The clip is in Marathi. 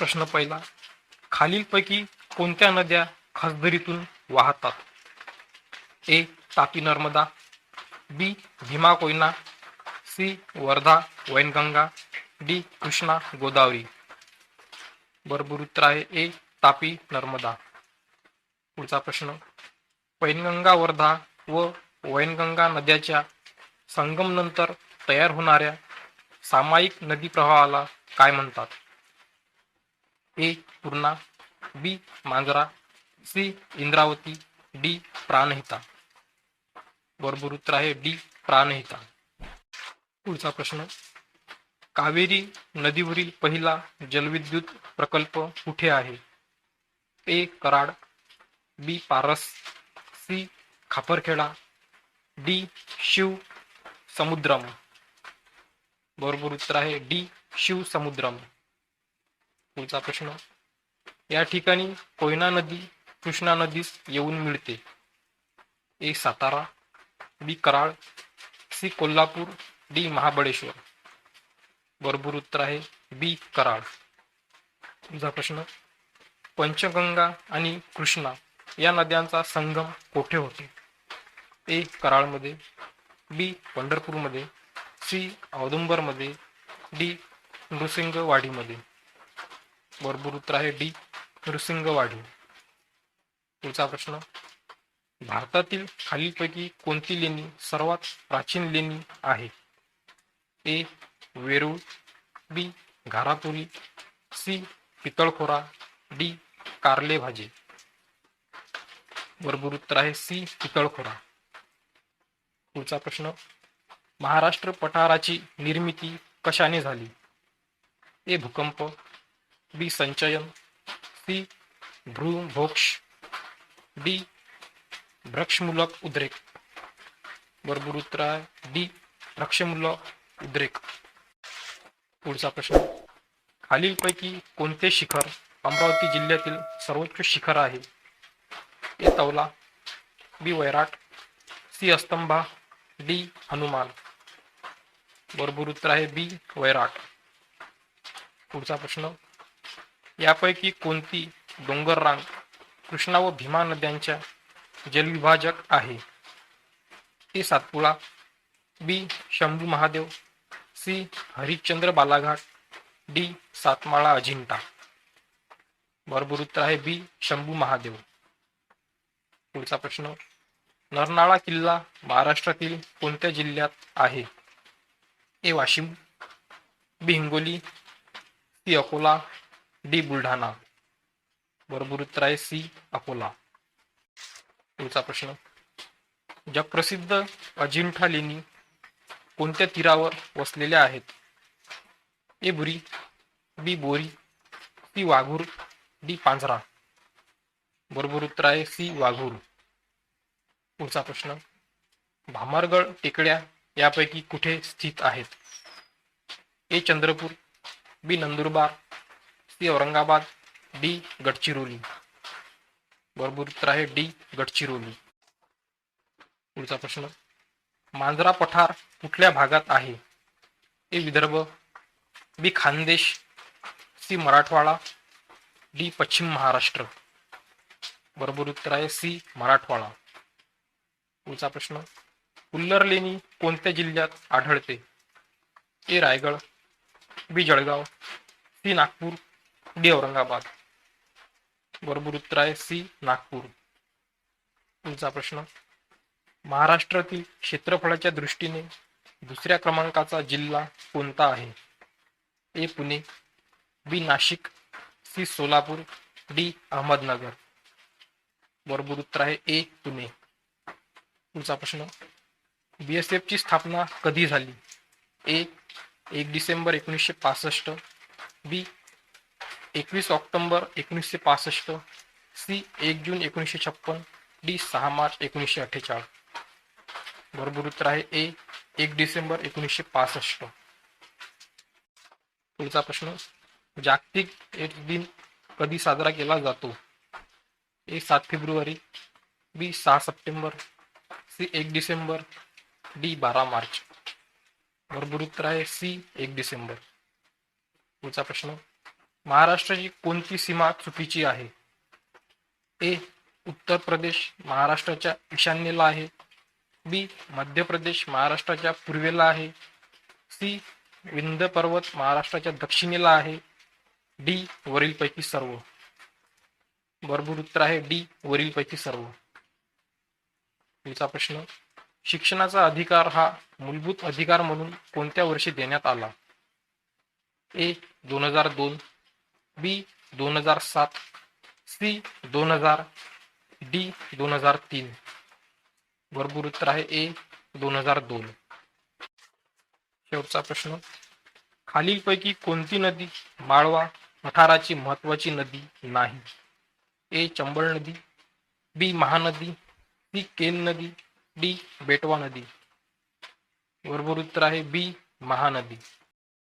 प्रश्न पहिला, खालीलपैकी कोणत्या नद्या खासदरीतून वाहतात? ए. तापी नर्मदा, बी. भीमा कोयना, सी. वर्धा वैनगंगा, डी. कृष्णा गोदावरी. बरोबर उत्तर आहे ए. तापी नर्मदा. पुढचा प्रश्न, पैनगंगा वर्धा व वैनगंगा नद्याच्या संगमनंतर तयार होणाऱ्या सामायिक नदी प्रवाहाला काय म्हणतात? ए. पूर्णा, बी. मांजरा, सी. इंद्रावती, डी. प्राणहिता. बरोबर उत्तर आहे डी. प्राणहिता. पुढचा प्रश्न, कावेरी नदीवरील पहिला जलविद्युत प्रकल्प कुठे आहे? ए. कराड, बी. पारस, सी. खापरखेडा, डी. शिव समुद्रम. बरोबर उत्तर आहे डी. शिव समुद्रम. पुढचा प्रश्न, या ठिकाणी कोयना नदी कृष्णा नदीस येऊन मिळते. ए. सातारा, बी. कराड, सी. कोल्हापूर, डी. महाबळेश्वर. बरोबर उत्तर आहे बी. कराड. तुझा प्रश्न, पंचगंगा आणि कृष्णा या नद्यांचा संगम कोठे होते? ए. कराडमध्ये, बी. पंढरपूरमध्ये, सी. औदुंबरमध्ये, डी. नृसिंगवाडीमध्ये. बरोबर उत्तर आहे डी. नृसिंगवाडी. पुढचा प्रश्न, भारतातील खालीलपैकी कोणती लेणी सर्वात प्राचीन लेणी आहे? ए. वेरूळ, बी. घारापुरी, सी. पितळखोरा, डी. कारले भाजे. बरोबर उत्तर आहे सी. पितळखोरा. पुढचा प्रश्न, महाराष्ट्र पठाराची निर्मिती कशाने झाली? ए. भूकंप, बी. संचयन, सी. भूभोक्ष, डी. भ्रक्षमूलक उद्रेक. बरोबर उत्तर आहे डी. भ्रक्षमूलक उद्रेक. पुढचा प्रश्न, खालीलपैकी कोणते शिखर अमरावती जिल्ह्यातील सर्वोच्च शिखर आहे? ए. तौला, बी. वैराट, सी. अस्तंभा, डी. हनुमान. बरोबर उत्तर आहे बी. वैराट. पुढचा प्रश्न, यापैकी कोणती डोंगर रांग कृष्णा व भीमा नद्यांच्या जलविभाजक आहे? ए. सातपुडा, बी. शंभू महादेव, सी. हरिश्चंद्र बालाघाट, डी. सातमाळा अजिंठा. बरोबर उत्तर आहे बी. शंभू महादेव. पुढचा प्रश्न, नरनाळा किल्ला महाराष्ट्रातील कोणत्या जिल्ह्यात आहे? ए. वाशिम, बी. हिंगोली, सी. अकोला, डी. बुलढाणा. बरोबर उत्तर आहे सी. अकोला. पुढचा प्रश्न, जगप्रसिद्ध अजिंठा लेणी कोणत्या तीरावर वसलेल्या आहेत? ए. बुरी, बी. बोरी, सी. वाघूर, डी. पांझरा. बरोबर उत्तर आहे सी. वाघूर. पुढचा प्रश्न, भामरगड टेकड्या यापैकी कुठे स्थित आहेत? ए. चंद्रपूर, बी. नंदुरबार, सी. औरंगाबाद, डी. गडचिरोली. बरोबर उत्तर आहे डी. गडचिरोली. पुढचा प्रश्न, मांजरा पठार कुठल्या भागात आहे? ए. विदर्भ, बी. खानदेश, सी. मराठवाडा, डी. पश्चिम महाराष्ट्र. बरोबर उत्तर आहे सी. मराठवाडा. पुढचा प्रश्न, हुल्लर लेणी कोणत्या जिल्ह्यात आढळते? ए. रायगड, बी. जळगाव, सी. नागपूर, डी. औरंगाबाद. बरोबर उत्तर आहे सी. नागपूर. पुढचा प्रश्न, महाराष्ट्रातील क्षेत्रफळाच्या दृष्टीने दुसऱ्या क्रमांकाचा जिल्हा कोणता आहे? ए. पुणे, बी. नाशिक, सी. सोलापूर, डी. अहमदनगर. बरोबर उत्तर आहे ए. पुणे. पुढचा प्रश्न, BSF ची स्थापना कधी झाली? ए. 1 डिसेंबर 1965, बी. 21 ऑक्टोबर 1965, सी. 1 जून 1956, डी. 6 मार्च 1948. बरोबर उत्तर आहे ए. 1 डिसेंबर 1965. पुढचा प्रश्न, जागतिक एड्स दिन कधी साजरा केला जातो? ए. 7 फेब्रुवारी, बी. 6 सप्टेंबर, सी. 1 डिसेंबर, डी. 12 मार्च. बरोबर उत्तर आहे सी. 1 डिसेंबर. पुढचा प्रश्न, महाराष्ट्राची कोणती सीमा चुकीची आहे? ए. उत्तर प्रदेश महाराष्ट्राच्या ईशान्येला आहे. बी. मध्य प्रदेश महाराष्ट्राच्या पूर्वेला आहे. सी. विंध्य पर्वत महाराष्ट्राच्या दक्षिणेला आहे. डी. वरीलपैकी सर्व. बरोबर उत्तर आहे डी. वरीलपैकी सर्व. पुढचा प्रश्न, शिक्षणाचा अधिकार हा मूलभूत अधिकार म्हणून कोणत्या वर्षी देण्यात आला? ए. 2002, बी. 2007, सी. 2000, डी. 2003. बरोबर उत्तर आहे ए. 2002. शेवटचा प्रश्न, खालीलपैकी कोणती नदी माळवा पठाराची महत्वाची नदी नाही? ए. चंबळ नदी, बी. महानदी, सी. केन नदी, डी. बेटवा नदी. बरोबर उत्तर आहे बी. महानदी.